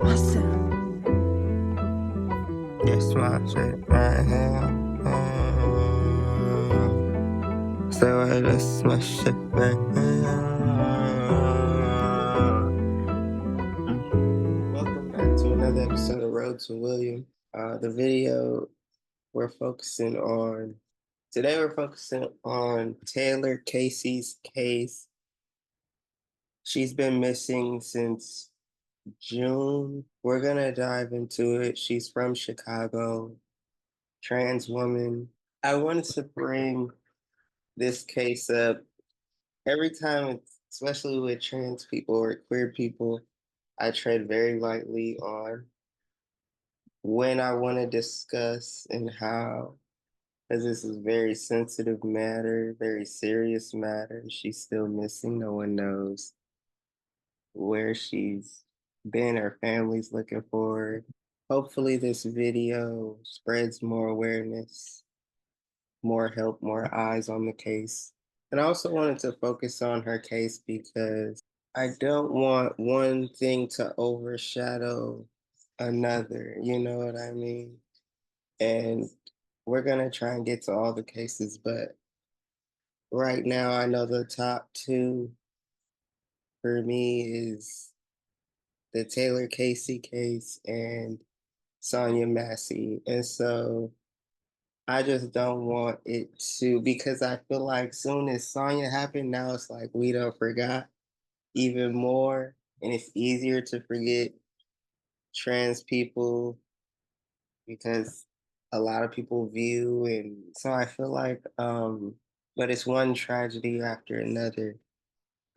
Yes, my shit right here. So I just my shit right Welcome back to another episode of Road to William. The video we're focusing on today, we're focusing on Taylor Casey's case. She's been missing since June. We're gonna dive into it. She's from Chicago, trans woman. I wanted to bring this case up every time, especially with trans people or queer people. I tread very lightly on when I want to discuss and how, because this is very sensitive matter, very serious matter. She's still missing. No one knows where she's been. Her family's looking for her. Hopefully, this video spreads more awareness, more help, more eyes on the case. And I also wanted to focus on her case because I don't want one thing to overshadow another. You know what I mean? And we're going to try and get to all the cases, but right now I know the top two for me is the Taylor Casey case and Sonya Massey. And so I just don't want it to, because I feel like soon as Sonya happened, now it's like we don't forgot even more. And it's easier to forget trans people because a lot of people view. And so I feel like, but it's one tragedy after another.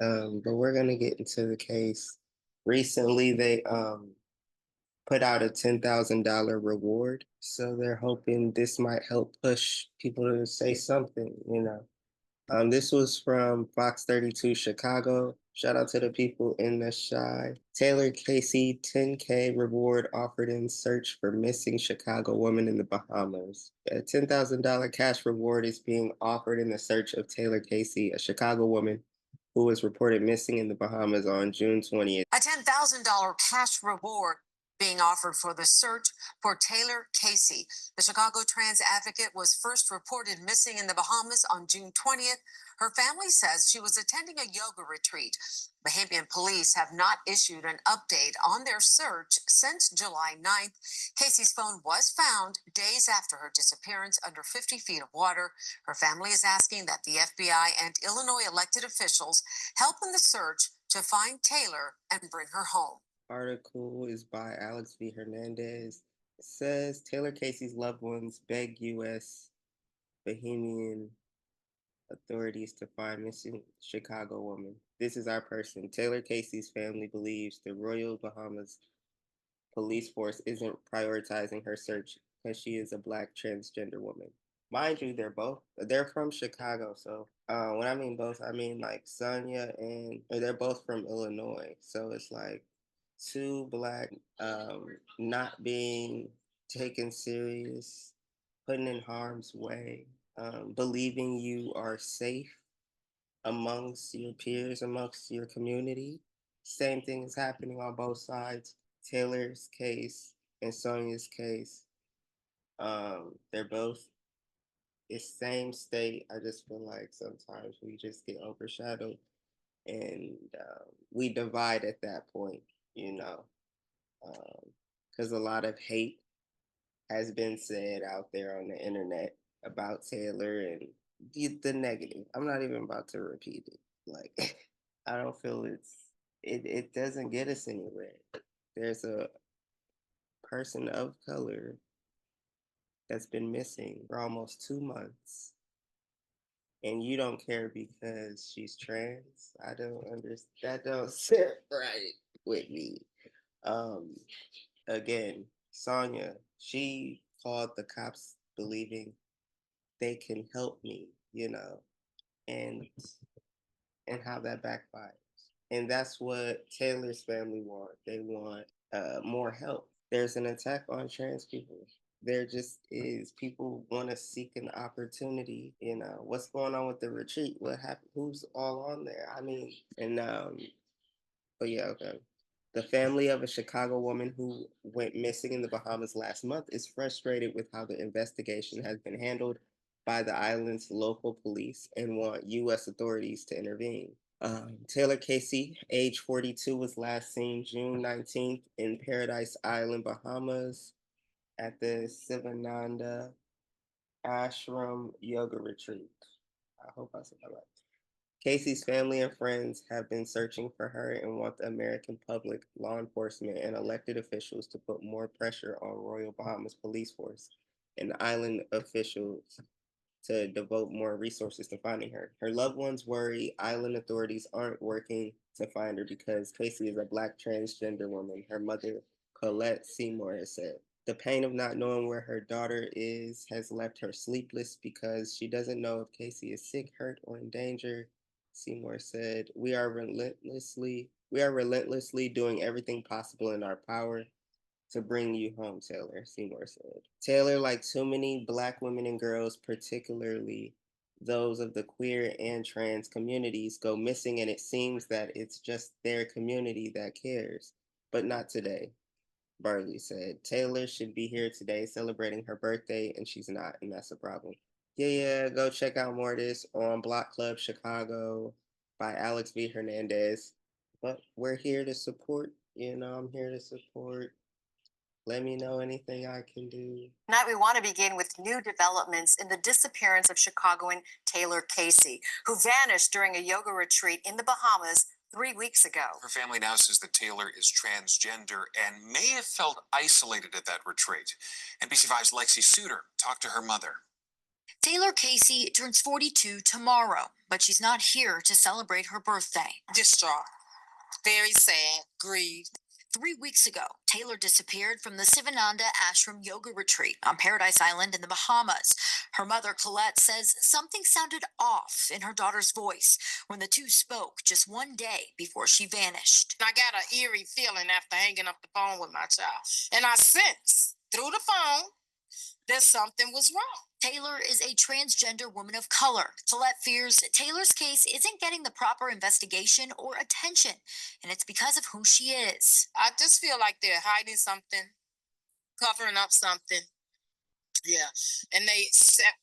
But we're going to get into the case. Recently, they put out a $10,000 reward. So they're hoping this might help push people to say something, you know. This was from Fox 32 Chicago. Shout out to the people in the Shy. Taylor Casey, 10K reward offered in search for missing Chicago woman in the Bahamas. A $10,000 cash reward is being offered in the search of Taylor Casey, a Chicago woman who was reported missing in the Bahamas on June 20th. A $10,000 cash reward being offered for the search for Taylor Casey. The Chicago trans advocate was first reported missing in the Bahamas on June 20th. Her family says she was attending a yoga retreat. Bahamian police have not issued an update on their search since July 9th. Casey's phone was found days after her disappearance under 50 feet of water. Her family is asking that the FBI and Illinois elected officials help in the search to find Taylor and bring her home. Article is by Alex V. Hernandez. It says Taylor Casey's loved ones beg U.S. Bahamian authorities to find missing Chicago woman. This is our person. Taylor Casey's family believes the Royal Bahamas police force isn't prioritizing her search because she is a Black transgender woman. Mind you, they're from Chicago. So when I mean both, I mean like Sonya they're both from Illinois. So it's like two Black, not being taken serious, putting in harm's way, believing you are safe amongst your peers, amongst your community. Same thing is happening on both sides. Taylor's case and Sonya's case, they're both the same state. I just feel like sometimes we just get overshadowed and we divide at that point, you know, because a lot of hate has been said out there on the internet about Taylor and the negative. I'm not even about to repeat it. Like, I don't feel it doesn't get us anywhere. There's a person of color that's been missing for almost 2 months, and you don't care because she's trans. I don't understand. That don't sit right with me. Um, Again, Sonya, she called the cops believing they can help me, you know, and how that backfires. And that's what Taylor's family want. They want more help. There's an attack on trans people. There just is. People want to seek an opportunity. You know, what's going on with the retreat? What happened? Who's all on there? I mean, and but yeah, okay. The family of a Chicago woman who went missing in the Bahamas last month is frustrated with how the investigation has been handled by the island's local police and want U.S. authorities to intervene. Taylor Casey, age 42, was last seen June 19th in Paradise Island, Bahamas, at the Sivananda Ashram Yoga Retreat. I hope I said that right. Casey's family and friends have been searching for her and want the American public, law enforcement, and elected officials to put more pressure on Royal Bahamas Police Force and island officials to devote more resources to finding her. Her loved ones worry island authorities aren't working to find her because Casey is a Black transgender woman, her mother, Colette Seymour, has said. The pain of not knowing where her daughter is has left her sleepless because she doesn't know if Casey is sick, hurt, or in danger. Seymour said, we are relentlessly doing everything possible in our power to bring you home, Taylor," Seymour said. Taylor, like too many Black women and girls, particularly those of the queer and trans communities, go missing, and it seems that it's just their community that cares. But not today, Barley said. Taylor should be here today celebrating her birthday, and she's not, and that's a problem. Yeah, go check out more of this on Block Club Chicago by Alex V. Hernandez. But we're here to support. I'm here to support. Let me know anything I can do. Tonight, we want to begin with new developments in the disappearance of Chicagoan Taylor Casey, who vanished during a yoga retreat in the Bahamas 3 weeks ago. Her family now says that Taylor is transgender and may have felt isolated at that retreat. NBC5's Lexi Suter talked to her mother. Taylor Casey turns 42 tomorrow, but she's not here to celebrate her birthday. Distraught, very sad, grieved. 3 weeks ago, Taylor disappeared from the Sivananda Ashram Yoga Retreat on Paradise Island in the Bahamas. Her mother, Colette, says something sounded off in her daughter's voice when the two spoke just one day before she vanished. I got an eerie feeling after hanging up the phone with my child. And I sensed through the phone that something was wrong. Taylor is a transgender woman of color. Colette fears Taylor's case isn't getting the proper investigation or attention, and it's because of who she is. I just feel like they're hiding something, covering up something. Yeah, and they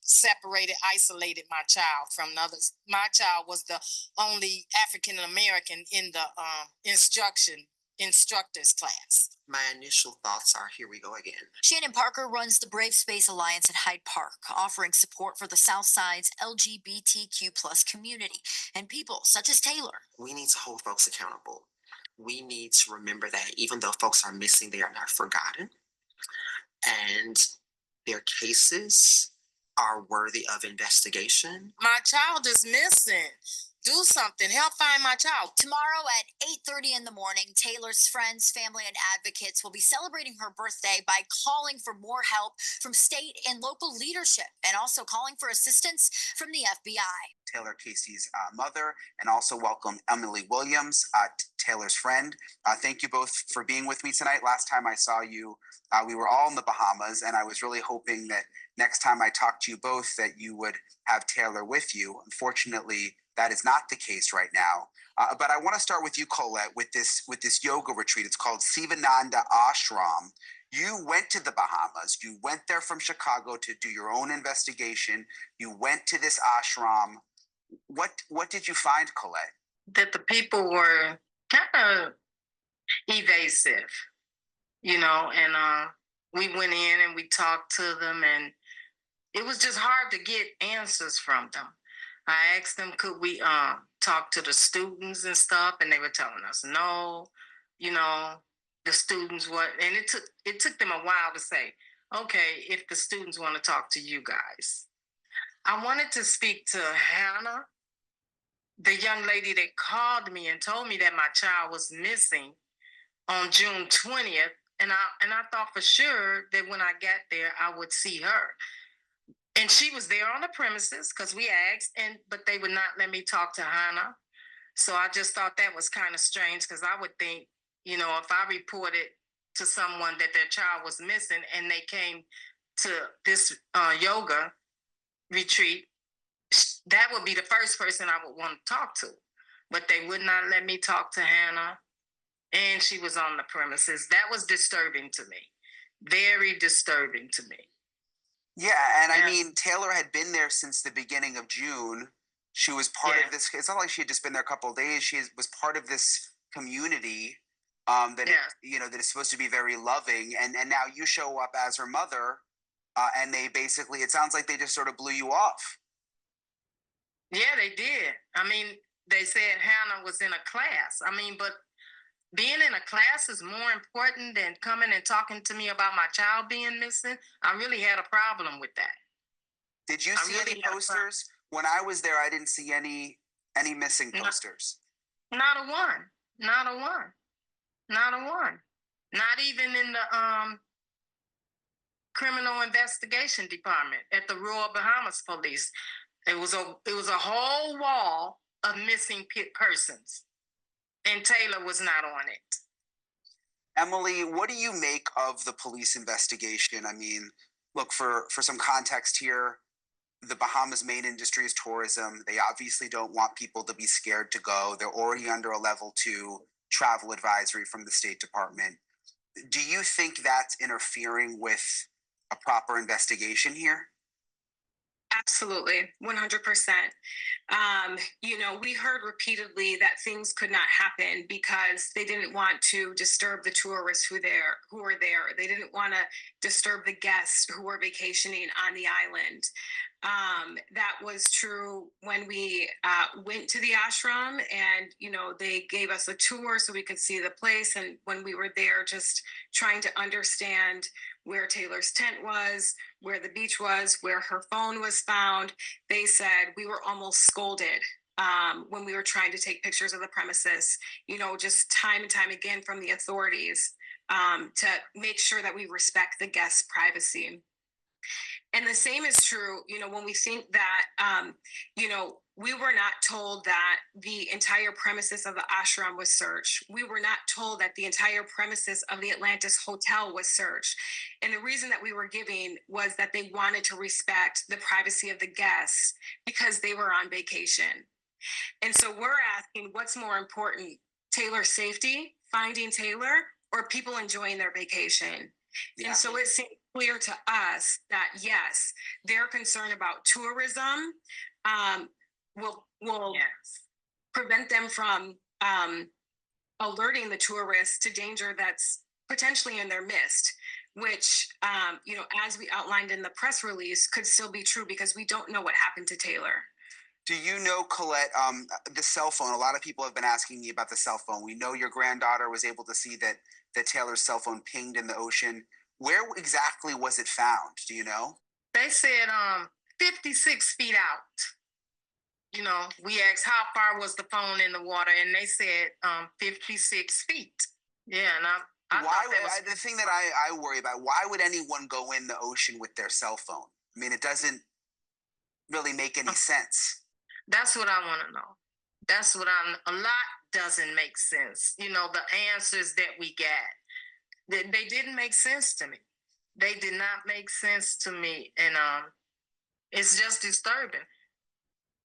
separated, isolated my child from others. My child was the only African American in the instructors class. My initial thoughts are, here we go again. Shannon Parker runs the Brave Space Alliance at Hyde Park, offering support for the South Side's LGBTQ plus community and people such as Taylor. We need to hold folks accountable. We need to remember that even though folks are missing, they are not forgotten. And their cases are worthy of investigation. My child is missing. Do something. Help find my child. Tomorrow at 8:30 in the morning, Taylor's friends, family, and advocates will be celebrating her birthday by calling for more help from state and local leadership and also calling for assistance from the FBI. Taylor Casey's mother, and also welcome Emily Williams, Taylor's friend. Thank you both for being with me tonight. Last time I saw you, we were all in the Bahamas, and I was really hoping that next time I talked to you both that you would have Taylor with you. Unfortunately, that is not the case right now. But I want to start with you, Colette, with this yoga retreat. It's called Sivananda Ashram. You went to the Bahamas. You went there from Chicago to do your own investigation. You went to this ashram. What did you find, Colette? That the people were kind of evasive, and we went in and we talked to them, and it was just hard to get answers from them. I asked them, could we talk to the students and stuff, and they were telling us no, the students what, and it took them a while to say, okay, if the students want to talk to you guys. I wanted to speak to Hannah, the young lady that called me and told me that my child was missing on June 20th, and I thought for sure that when I got there, I would see her. And she was there on the premises because we asked, but they would not let me talk to Hannah. So I just thought that was kind of strange because I would think, if I reported to someone that their child was missing and they came to this yoga retreat, that would be the first person I would want to talk to. But they would not let me talk to Hannah. and she was on the premises. That was disturbing to me. Very disturbing to me. Yeah, and I Yeah. mean, Taylor had been there since the beginning of June. She was part Yeah. of this. It's not like she had just been there a couple of days. Was part of this community that Yeah. that is supposed to be very loving. And now you show up as her mother, and they basically, it sounds like they just sort of blew you off. Yeah, they did. I mean, they said Hannah was in a class. I mean, but being in a class is more important than coming and talking to me about my child being missing. I really had a problem with that. Did you I see really any had a posters? When I was there, I didn't see any missing No. posters. Not a one. Not a one. Not a one. Not even in the criminal investigation department at the Royal Bahamas Police. It was a whole wall of missing persons, and Taylor was not on it. Emily, what do you make of the police investigation? I mean, look, for some context here, the Bahamas' main industry is tourism. They obviously don't want people to be scared to go. They're already under a level 2 travel advisory from the State Department. Do you think that's interfering with a proper investigation here? Absolutely, 100%. We heard repeatedly that things could not happen because they didn't want to disturb the tourists who were there. They didn't want to disturb the guests who were vacationing on the island. That was true when we went to the ashram, and they gave us a tour so we could see the place. And when we were there, just trying to understand where Taylor's tent was, where the beach was, where her phone was found, they said we were almost scolded when we were trying to take pictures of the premises, just time and time again from the authorities to make sure that we respect the guests' privacy. And the same is true, when we think that, we were not told that the entire premises of the ashram was searched. We were not told that the entire premises of the Atlantis Hotel was searched. And the reason that we were giving was that they wanted to respect the privacy of the guests because they were on vacation. And so we're asking, what's more important, Taylor's safety, finding Taylor, or people enjoying their vacation? Yeah. And so it seems clear to us that yes, their concern about tourism will Yes. prevent them from alerting the tourists to danger that's potentially in their midst, which as we outlined in the press release, could still be true because we don't know what happened to Taylor. Do you know, Colette, the cell phone? A lot of people have been asking me about the cell phone. We know your granddaughter was able to see that Taylor's cell phone pinged in the ocean. Where exactly was it found? Do you know? They said 56 feet out. We asked how far was the phone in the water, and they said 56 feet. Yeah, and I Why thought that would, was the thing that I worry about, why would anyone go in the ocean with their cell phone? I mean, it doesn't really make any sense. That's what I want to know. That's what a lot doesn't make sense. The answers that we got, they didn't make sense to me. They did not make sense to me, and it's just disturbing.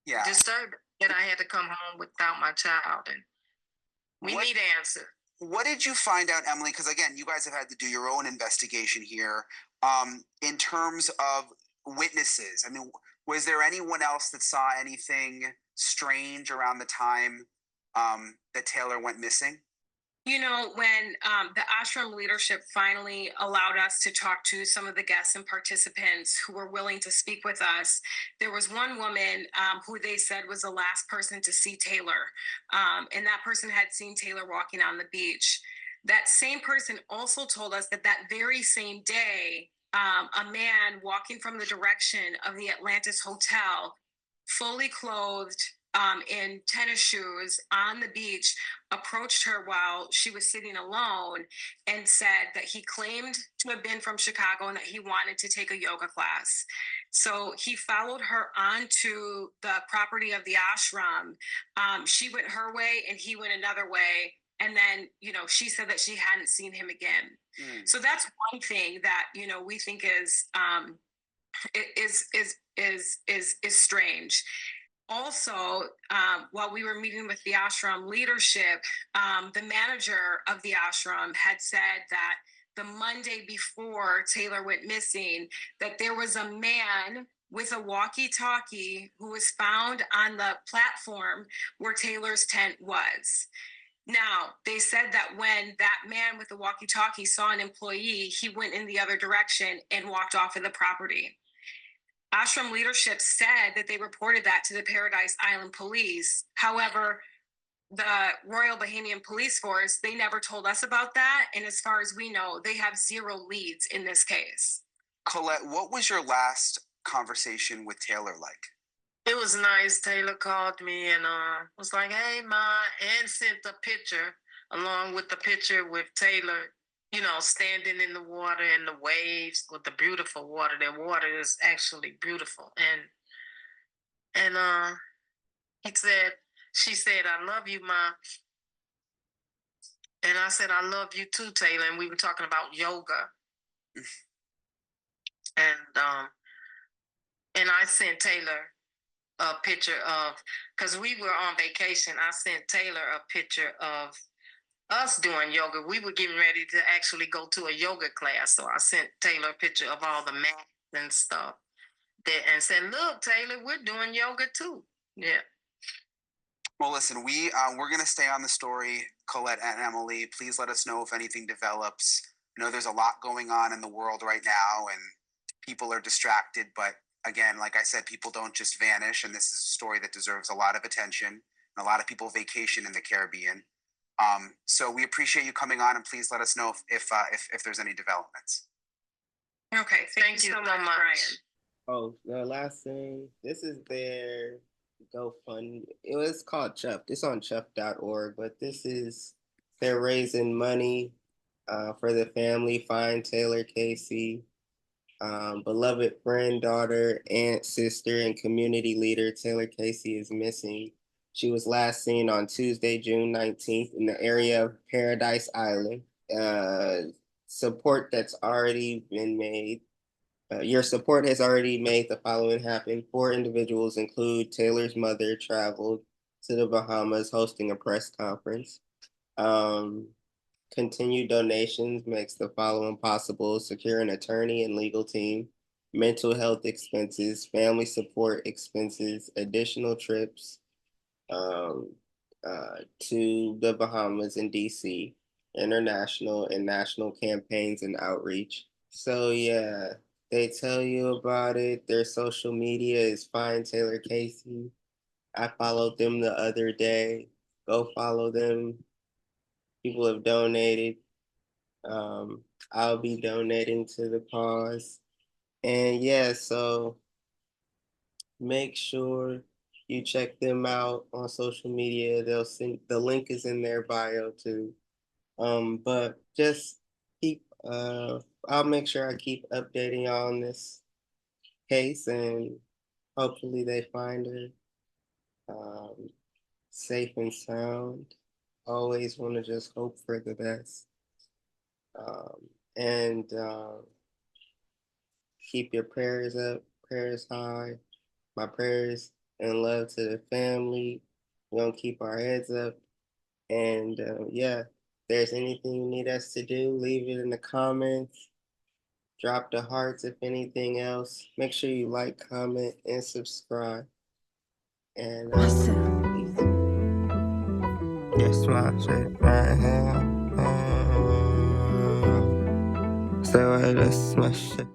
Yeah. Disturbing that I had to come home without my child, and we need answers. What did you find out, Emily? Because again, you guys have had to do your own investigation here. In terms of witnesses, I mean, was there anyone else that saw anything strange around the time that Taylor went missing? When the ashram leadership finally allowed us to talk to some of the guests and participants who were willing to speak with us, there was one woman who they said was the last person to see Taylor. And that person had seen Taylor walking on the beach. That same person also told us that very same day, a man walking from the direction of the Atlantis Hotel, fully clothed, in tennis shoes on the beach, approached her while she was sitting alone and said that he claimed to have been from Chicago and that he wanted to take a yoga class. So he followed her onto the property of the ashram. She went her way and he went another way. And then, she said that she hadn't seen him again. So that's one thing that, we think is strange. Also, while we were meeting with the ashram leadership, the manager of the ashram had said that the Monday before Taylor went missing, that there was a man with a walkie-talkie who was found on the platform where Taylor's tent was. Now, they said that when that man with the walkie-talkie saw an employee, he went in the other direction and walked off of the property. Ashram leadership said that they reported that to the Paradise Island Police. However, the Royal Bahamian Police Force, they never told us about that. And as far as we know, they have zero leads in this case. Colette, what was your last conversation with Taylor like? It was nice. Taylor called me and was like, "Hey, Ma," and sent a picture along with the picture with Taylor, you know, standing in the water and the waves with the beautiful water. Their water is actually beautiful. And she said, "I love you, Ma." And I said, "I love you too, Taylor." And we were talking about yoga. And I sent Taylor a picture of, because we were on vacation, I sent Taylor a picture of us doing yoga. We were getting ready to actually go to a yoga class. So I sent Taylor a picture of all the mats and stuff and said, "Look, Taylor, we're doing yoga too." Yeah. Well, listen, we're going to stay on the story, Colette and Emily. Please let us know if anything develops. I know there's a lot going on in the world right now and people are distracted. But again, like I said, people don't just vanish. And this is a story that deserves a lot of attention. And a lot of people vacation in the Caribbean. So we appreciate you coming on, and please let us know if there's any developments. Okay, thank you so much, Brian. Oh, the last thing. This is their GoFundMe. It was called Chuff. It's on chuff.org, but they're raising money for the family. Find Taylor Casey, beloved friend, daughter, aunt, sister, and community leader. Taylor Casey is missing. She was last seen on Tuesday, June 19th in the area of Paradise Island. Support that's already been made. Your support has already made the following happen. 4 individuals include Taylor's mother traveled to the Bahamas hosting a press conference. Continued donations makes the following possible: secure an attorney and legal team, mental health expenses, family support expenses, additional trips to the Bahamas and DC, international and national campaigns and outreach. So yeah, they tell you about it. Their social media is Find Taylor Casey. I followed them the other day. Go follow them. People have donated. I'll be donating to the cause. And yeah, so make sure you check them out on social media. They'll send the link is in their bio too. But just keep I'll make sure I keep updating y'all on this case, and hopefully they find her safe and sound. Always want to just hope for the best. And keep your prayers up, prayers high. My prayers and love to the family. We're gonna keep our heads up. And yeah, if there's anything you need us to do, leave it in the comments. Drop the hearts if anything else. Make sure you like, comment, and subscribe. And yes, my shit right here. So that's my shit.